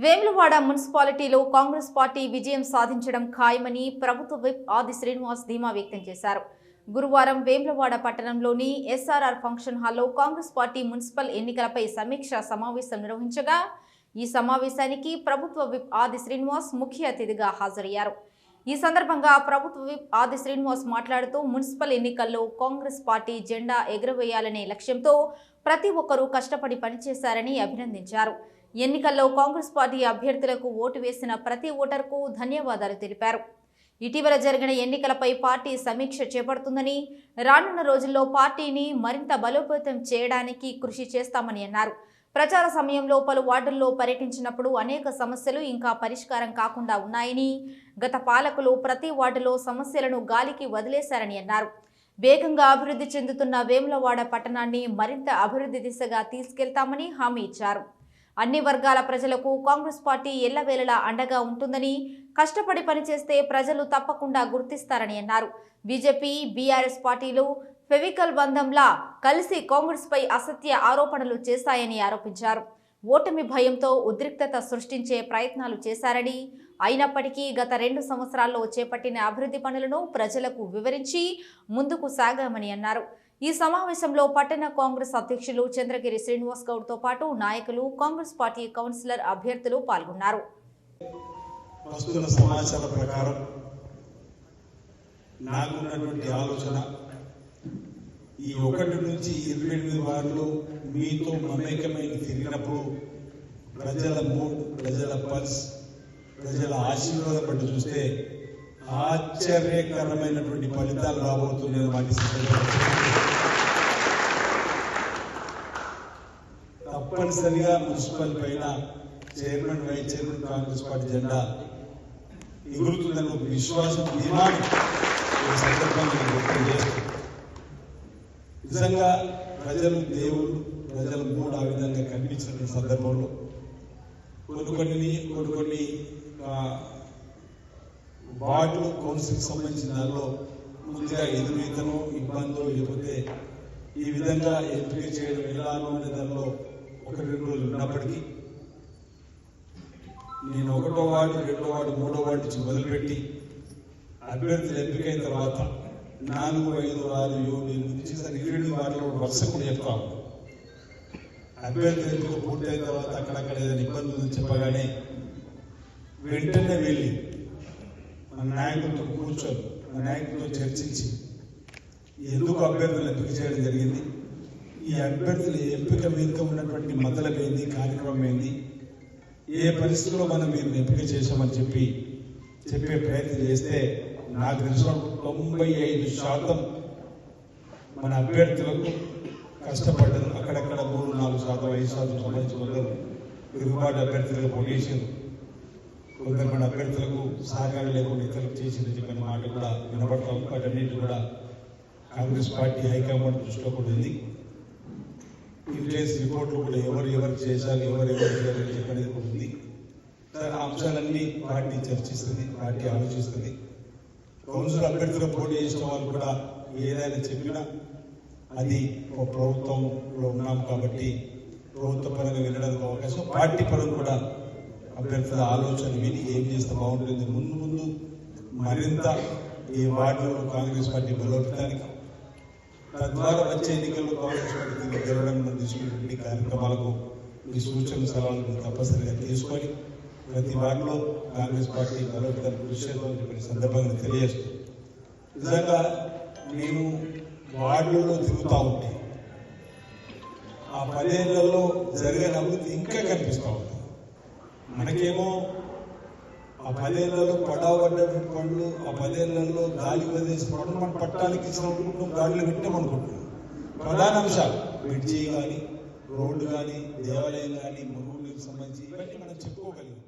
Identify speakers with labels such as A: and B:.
A: వేములవాడ మున్సిపాలిటీలో కాంగ్రెస్ పార్టీ విజయం సాధించడం ఖాయమని ప్రభుత్వ విప్ ఆది శ్రీనివాస్ ధీమా వ్యక్తం చేశారు. గురువారం వేములవాడ పట్టణంలోని ఎస్ఆర్ఆర్ ఫంక్షన్ హాల్లో కాంగ్రెస్ పార్టీ మున్సిపల్ ఎన్నికలపై సమీక్ష సమావేశం నిర్వహించగా ఈ సమావేశానికి ప్రభుత్వ విప్ ఆది శ్రీనివాస్ ముఖ్య అతిథిగా హాజరయ్యారు. ఈ సందర్భంగా ప్రభుత్వ విప్ ఆది శ్రీనివాస్ మాట్లాడుతూ మున్సిపల్ ఎన్నికల్లో కాంగ్రెస్ పార్టీ జెండా ఎగురవేయాలనే లక్ష్యంతో ప్రతి ఒక్కరూ కష్టపడి పనిచేశారని అభినందించారు. ఎన్నికల్లో కాంగ్రెస్ పార్టీ అభ్యర్థులకు ఓటు వేసిన ప్రతి ఓటర్కు ధన్యవాదాలు తెలిపారు. ఇటీవల జరిగిన ఎన్నికలపై పార్టీ సమీక్ష చేపడుతుందని, రానున్న రోజుల్లో పార్టీని మరింత బలోపేతం చేయడానికి కృషి చేస్తామని అన్నారు. ప్రచార సమయంలో పలు వార్డుల్లో పర్యటించినప్పుడు అనేక సమస్యలు ఇంకా పరిష్కారం కాకుండా ఉన్నాయని, గత పాలకులు ప్రతి వార్డులో సమస్యలను గాలికి వదిలేశారని అన్నారు. వేగంగా అభివృద్ధి చెందుతున్న వేములవాడ పట్టణాన్ని మరింత అభివృద్ధి దిశగా తీసుకెళ్తామని హామీ ఇచ్చారు. అన్ని వర్గాల ప్రజలకు కాంగ్రెస్ పార్టీ ఎల్లవేళలా అండగా ఉంటుందని, కష్టపడి పనిచేస్తే ప్రజలు తప్పకుండా గుర్తిస్తారని అన్నారు. బీజేపీ, బీఆర్ఎస్ పార్టీలు ఫెవికల్ బంధంలా కలిసి కాంగ్రెస్ పై అసత్య ఆరోపణలు చేశాయని ఆరోపించారు. ఓటమి భయంతో ఉద్రిక్తత సృష్టించే ప్రయత్నాలు చేశారని, అయినప్పటికీ గత 2 సంవత్సరాల్లో చేపట్టిన అభివృద్ధి పనులను ప్రజలకు వివరించి ముందుకు సాగామని అన్నారు. ఈ సమావేశంలో పట్టణ కాంగ్రెస్ అధ్యక్షులు చంద్రగిరి శ్రీనివాస్ గౌడ్ తో పాటు నాయకులు, కాంగ్రెస్ పార్టీ కౌన్సిలర్ అభ్యర్థులు పాల్గొన్నారు.
B: సమాచారం ప్రకారం నాకున్నటువంటి ఆలోచన ఈ 1 నుంచి 28 వారిలో మీతో మమేకమై తిరిగినప్పుడు ప్రజల మూడ్, ప్రజల పల్స్, ప్రజల ఆశీర్వాదం బట్టి చూస్తే ఆశ్చర్యకరమైనటువంటి ఫలితాలు రాబోతున్నాయి. వాటి తప్పనిసరిగా మున్సిపల్ పైన chairman, vice chairman Congress party జెండా ఎగురుతుందన్న ఒక విశ్వాసం, ధీమాన్ని ఈ సందర్భంగా వ్యక్తం చేస్తుంది. నిజంగా ప్రజలు దేవుడు, ప్రజల మూడు ఆ విధంగా కనిపించిన సందర్భంలో కొన్ని వార్డులు కౌన్సిల్కి సంబంధించిన దానిలో ముందుగా ఎదురీతను ఇబ్బందులు లేకపోతే ఈ విధంగా ఎంపిక చేయడం ఎలానో అనే దానిలో 1-2 రోజులు ఉన్నప్పటికీ నేను 1వ వార్డు, 2వ వార్డు, 3వ వార్డు నుంచి మొదలుపెట్టి అభ్యర్థులు ఎంపికైన తర్వాత 4, 5, 6, 7, 8 చేసిన 28 వార్డులో వరుస కూడా చెప్తాము. అభ్యర్థులు ఎంపిక పూర్తయిన తర్వాత అక్కడక్కడ ఏదైనా ఇబ్బందులు చెప్పగానే వెంటనే వెళ్ళి మన నాయకులతో కూర్చొని, మన నాయకులతో చర్చించి ఎందుకు అభ్యర్థులు ఎంపిక చేయడం జరిగింది, ఈ అభ్యర్థుల ఎంపిక మీద ఉన్నటువంటి మద్దతు ఏంది, కార్యక్రమం ఏంది, ఏ పరిస్థితుల్లో మనం మీరు ఎంపిక చేశామని చెప్పే ప్రయత్నం చేస్తే నాకు తెలిసిన 95% మన అభ్యర్థులకు కష్టపడ్డారు. అక్కడక్కడ 3-4%, 5% సంబంధించిన కొందరు తిరుగుబాటు అభ్యర్థులకు పొజిషన్, కొందరు మన అభ్యర్థులకు సహకారం లేకుండా ఇతరులకు చేసిందని చెప్పిన మాట కూడా వినబడతాం. వాటన్నిటి కూడా కాంగ్రెస్ పార్టీ హైకమాండ్ దృష్టిలో కూడా ఉంది. విజిలెన్స్ రిపోర్ట్లు కూడా ఎవరు చేశారు, ఎవరు చేయాలని చెప్పనేది కూడా ఉంది. ఆ అంశాలన్నీ పార్టీ చర్చిస్తుంది, పార్టీ ఆలోచిస్తుంది. కౌన్సిల్ అభ్యర్థులు పోటీ చేసిన వాళ్ళు కూడా ఏదైనా చెప్పినా అది ప్రభుత్వంలో ఉన్నాం కాబట్టి ప్రభుత్వ పరంగా వెళ్ళడానికి అవకాశం, పార్టీ పరంగా కూడా అభ్యర్థుల ఆలోచన విని ఏం చేస్తే బాగుంటుంది, ముందు మరింత ఈ వార్డులో కాంగ్రెస్ పార్టీ బలోపేతానికి, తద్వారా వచ్చే ఎన్నికల్లో కాంగ్రెస్ పార్టీ గెలవడంలో తీసుకునే కార్యక్రమాలకు మీ సూచన సలహాలను తప్పనిసరిగా తీసుకొని ప్రతి వార్డులో కాంగ్రెస్ పార్టీ బలోపేతానికి కృషి చేద్దామని చెప్పిన సందర్భంగా తెలియజేస్తుంది. నిజంగా నేను వార్డులలో తిరుగుతూ ఉంటే ఆ 10 ఏళ్లలో జరిగిన అభివృద్ధి ఇంకా కనిపిస్తూ ఉంటుంది. మనకేమో ఆ 10 ఏళ్లలో పడవబడ్డటువంటి పనులు, ఆ 10 ఏళ్లలో గాలి వదిలేసిన పనులు మనం పట్టడానికి ఇచ్చినప్పుడు గాలిలో పెట్టామనుకుంటున్నాం. ప్రధాన అంశాలు బ్రిడ్జి కానీ, రోడ్డు కానీ, దేవాలయం కానీ, మురుగులకు సంబంధించి ఇవన్నీ మనం చెప్పుకోగలిగాం.